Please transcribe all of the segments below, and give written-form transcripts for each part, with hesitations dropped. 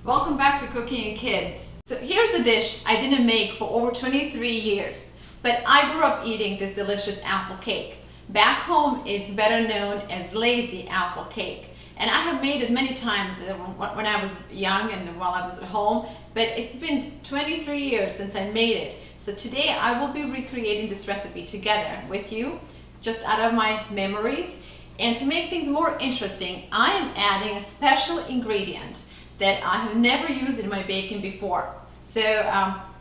Welcome back to Cooking and Kids. So here's a dish I didn't make for over 23 years, but I grew up eating this delicious apple cake. Back home it's better known as lazy apple cake. And I have made it many times when I was young and while I was at home, but it's been 23 years since I made it. So today I will be recreating this recipe together with you, just out of my memories. And to make things more interesting, I am adding a special ingredient that I have never used in my baking before. So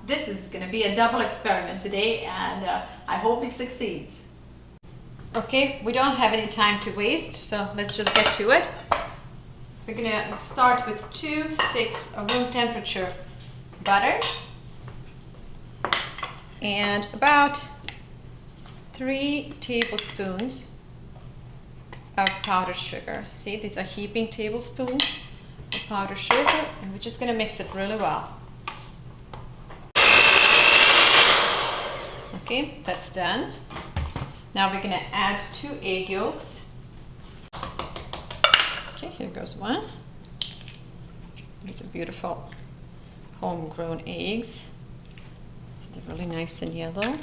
this is going to be a double experiment today, and I hope it succeeds. Okay, we don't have any time to waste, so let's just get to it. We're going to start with 2 sticks of room temperature butter and about 3 tablespoons of powdered sugar. See, these are heaping tablespoons of powdered sugar, and we're just going to mix it really well. Okay, that's done. Now we're going to add 2 egg yolks. Okay, here goes one. These are beautiful homegrown eggs. They're really nice and yellow.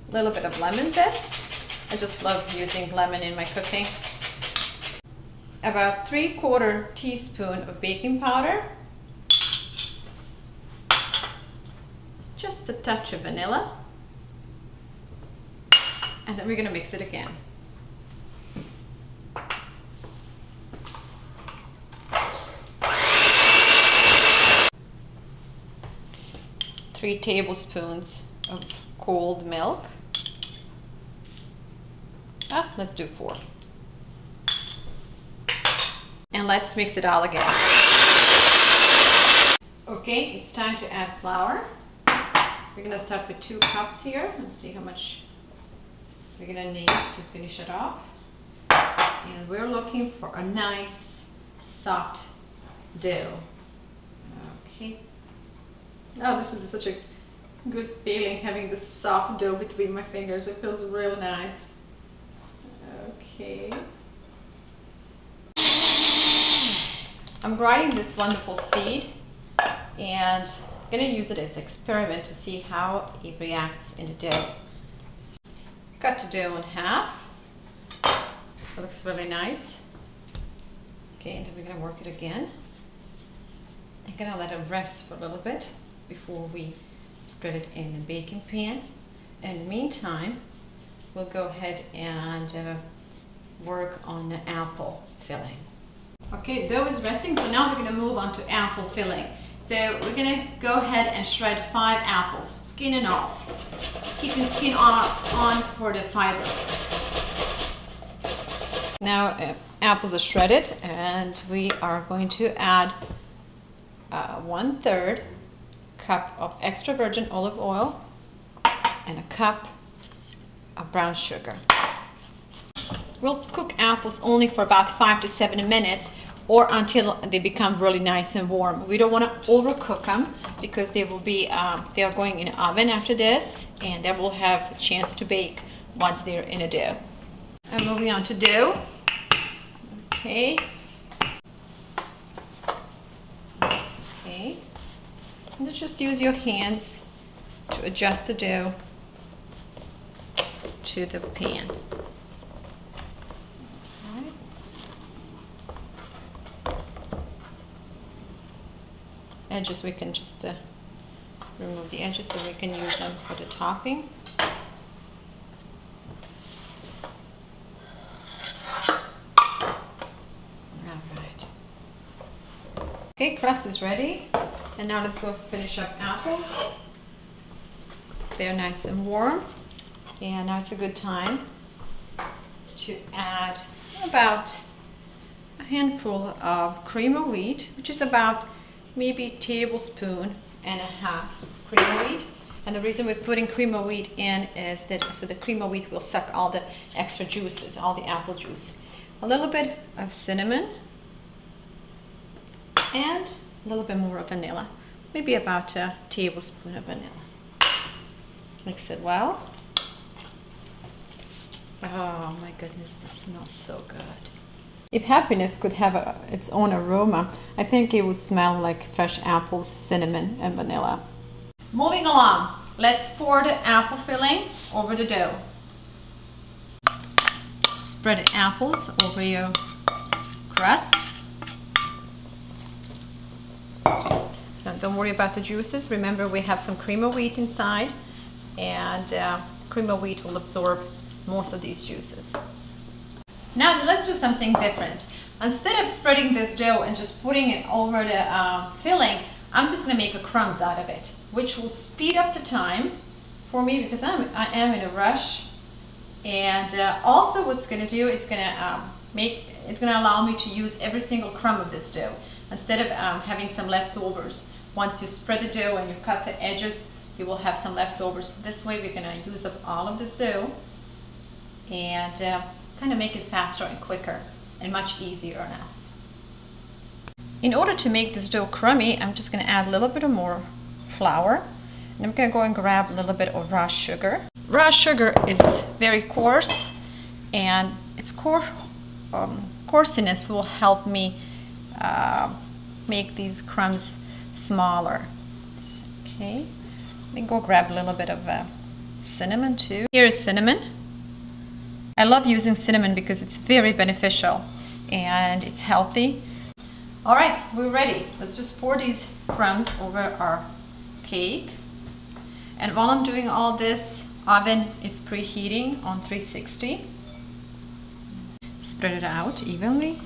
A little bit of lemon zest. I just love using lemon in my cooking. About 3/4 teaspoon of baking powder. Just a touch of vanilla. And then we're going to mix it again. 3 tablespoons of cold milk. Let's do 4. And let's mix it all again. Okay, it's time to add flour. We're going to start with 2 cups here and see how much we're going to need to finish it off. And we're looking for a nice soft dough. Okay. Oh, this is such a good feeling, having this soft dough between my fingers. It feels really nice. Okay. I'm grinding this wonderful seed, and I'm going to use it as an experiment to see how it reacts in the dough. Cut the dough in half. It looks really nice. Okay, and then we're going to work it again. I'm going to let it rest for a little bit before we spread it in the baking pan. In the meantime, we'll go ahead and work on the apple filling. Okay, dough is resting, so now we're going to move on to apple filling. So we're going to go ahead and shred 5 apples, skin and all. Keeping skin on for the fiber. Now apples are shredded, and we are going to add 1/3 cup of extra virgin olive oil and a cup of brown sugar. We'll cook apples only for about 5 to 7 minutes, or until they become really nice and warm. We don't want to overcook them because they will be they are going in the oven after this, and they will have a chance to bake once they're in a dough. I'm moving on to dough. Okay. Okay. And just use your hands to adjust the dough to the pan. Edges, we can just remove the edges so we can use them for the topping. Alright. Okay, crust is ready. And now let's go finish up apples. They're nice and warm. And now it's a good time to add about a handful of cream of wheat, which is about maybe a tablespoon and a half cream of wheat. And the reason we're putting cream of wheat in is that so the cream of wheat will suck all the extra juices, all the apple juice. A little bit of cinnamon and a little bit more of vanilla, maybe about a tablespoon of vanilla. Mix it well. Oh my goodness, this smells so good. If happiness could have its own aroma, I think it would smell like fresh apples, cinnamon, and vanilla. Moving along, let's pour the apple filling over the dough. Spread the apples over your crust. Now, don't worry about the juices. Remember, we have some cream of wheat inside, and cream of wheat will absorb most of these juices. Now let's do something different. Instead of spreading this dough and just putting it over the filling, I'm just going to make a crumbs out of it, which will speed up the time for me because I am in a rush. And also, what's going to do, it's going to allow me to use every single crumb of this dough instead of having some leftovers. Once you spread the dough and you cut the edges, you will have some leftovers. This way, we're going to use up all of this dough and kind of make it faster and quicker and much easier on us. In order to make this dough crummy, I'm just going to add a little bit more flour, and I'm going to go and grab a little bit of raw sugar. Raw sugar is very coarse, and its coarseness will help me make these crumbs smaller. Okay, let me go grab a little bit of cinnamon too. Here is cinnamon. I love using cinnamon because it's very beneficial and it's healthy. All right, we're ready. Let's just pour these crumbs over our cake. And while I'm doing all this, oven is preheating on 360. Spread it out evenly.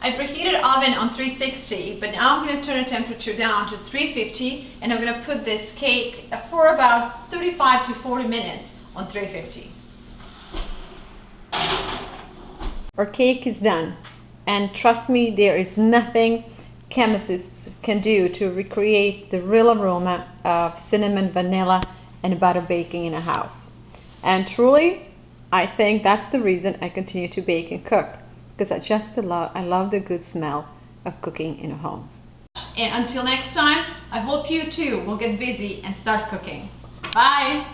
I preheated oven on 360, but now I'm going to turn the temperature down to 350, and I'm going to put this cake for about 35 to 40 minutes on 350. Our cake is done, and trust me, there is nothing chemists can do to recreate the real aroma of cinnamon, vanilla, and butter baking in a house. And truly, I think that's the reason I continue to bake and cook, because I love the good smell of cooking in a home. And until next time, I hope you too will get busy and start cooking. Bye!